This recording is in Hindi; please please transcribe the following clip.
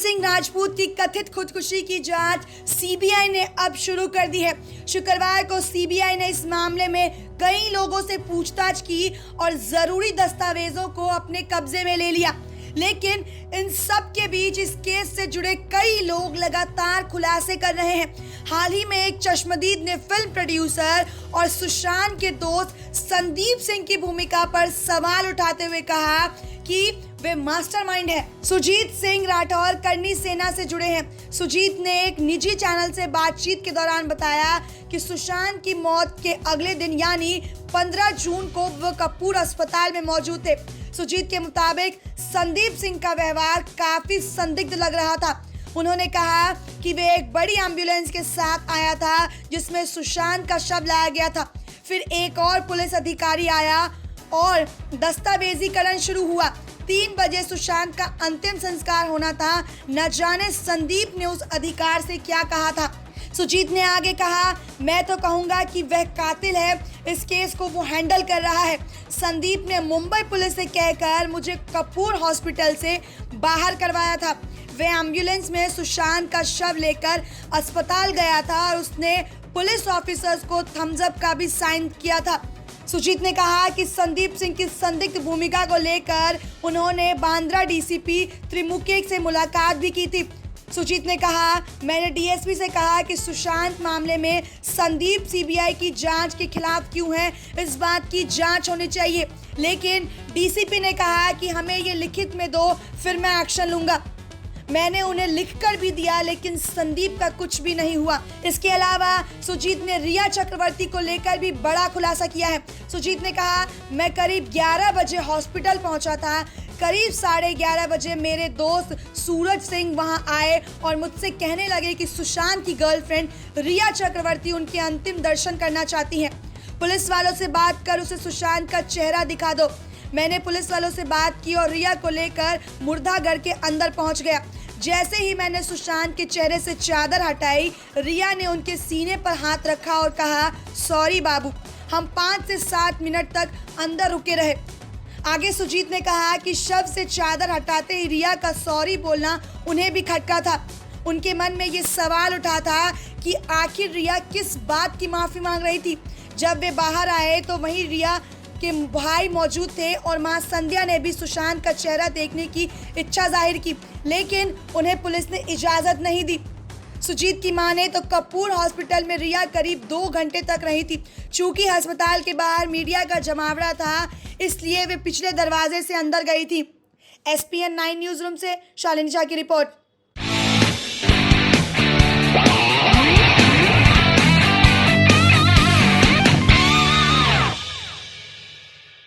सिंह राजपूत की कथित खुदकुशी की जांच सीबीआई ने अब शुरू कर दी है। शुक्रवार को सीबीआई ने इस मामले में कई लोगों से पूछताछ की और जरूरी दस्तावेजों को अपने कब्जे में ले लिया। लेकिन इन सब के बीच इस केस से जुड़े कई लोग लगातार खुलासे कर रहे हैं। हाल ही में एक चश्मदीद ने फिल्म प्रोड्यूसर और सुशांत के दोस्त संदीप सिंह की भूमिका पर सवाल उठाते हुए कहा कि वे मास्टरमाइंड है। सुजीत सिंह राठौर करनी सेना से जुड़े हैं। सुजीत ने एक निजी चैनल से बातचीत के दौरान बताया कि सुशांत की मौत के अगले दिन यानी 15 जून को वो कपूर अस्पताल में मौजूद थे। सुजीत के मुताबिक संदीप सिंह का व्यवहार काफी संदिग्ध लग रहा था। उन्होंने कहा कि वे एक बड़ी एम्बुलेंस के साथ आया था जिसमें सुशांत का शव लाया गया था। फिर एक और पुलिस अधिकारी आया और दस्तावेजीकरण शुरू हुआ। 3 बजे सुशांत का अंतिम संस्कार होना था। न जाने संदीप ने उस अधिकारी से क्या कहा था। सुजीत ने आगे कहा, मैं तो कहूंगा कि वह कातिल है, इस केस को वो हैंडल कर रहा है। संदीप ने मुंबई पुलिस से कहकर मुझे कपूर हॉस्पिटल से बाहर करवाया था। वह एम्बुलेंस में सुशांत का शव लेकर अस्पताल गया था और उसने पुलिस ऑफिसर्स को थम्स अप का भी साइन किया था। सुजीत ने कहा कि संदीप सिंह की संदिग्ध भूमिका को लेकर उन्होंने बांद्रा डीसीपी त्रिमुकेश से मुलाकात भी की थी। सुजीत ने कहा, मैंने डीएसपी से कहा कि सुशांत मामले में संदीप सीबीआई की जांच के खिलाफ क्यों है, इस बात की जांच होनी चाहिए। लेकिन डीसीपी ने कहा कि हमें ये लिखित में दो, फिर मैं एक्शन लूंगा। मैंने उन्हें लिखकर भी दिया लेकिन संदीप का कुछ भी नहीं हुआ। इसके अलावा सुजीत ने रिया चक्रवर्ती को लेकर भी बड़ा खुलासा किया है। सुजीत ने कहा, मैं करीब 11 बजे हॉस्पिटल पहुंचा था। करीब 11:30 बजे मेरे दोस्त सूरज सिंह वहां आए और मुझसे कहने लगे कि सुशांत की गर्लफ्रेंड रिया चक्रवर्ती उनके अंतिम दर्शन करना चाहती हैं। पुलिस वालों से बात कर उसे सुशांत का चेहरा दिखा दो। मैंने पुलिस वालों से बात की और रिया को लेकर मुर्दाघर के अंदर पहुंच गया। जैसे ही मैंने सुशांत के चेहरे से चादर हटाई, रिया ने उनके सीने पर हाथ रखा और कहा, सॉरी बाबू। हम 5 से 7 मिनट तक अंदर रुके रहे। आगे सुजीत ने कहा कि शव से चादर हटाते ही रिया का सॉरी बोलना उन्हें भी खटका था। उनके मन में ये सवाल उठा था कि आखिर रिया किस बात की माफ़ी मांग रही थी। जब वे बाहर आए तो वहीं रिया के भाई मौजूद थे और मां संध्या ने भी सुशांत का चेहरा देखने की इच्छा जाहिर की, लेकिन उन्हें पुलिस ने इजाज़त नहीं दी। सुजीत की माने तो कपूर हॉस्पिटल में रिया करीब 2 घंटे तक रही थी। चूंकि अस्पताल के बाहर मीडिया का जमावड़ा था, इसलिए वे पिछले दरवाजे से अंदर गई थी। SPN 9 न्यूज़ रूम से शालिनी झा की रिपोर्ट।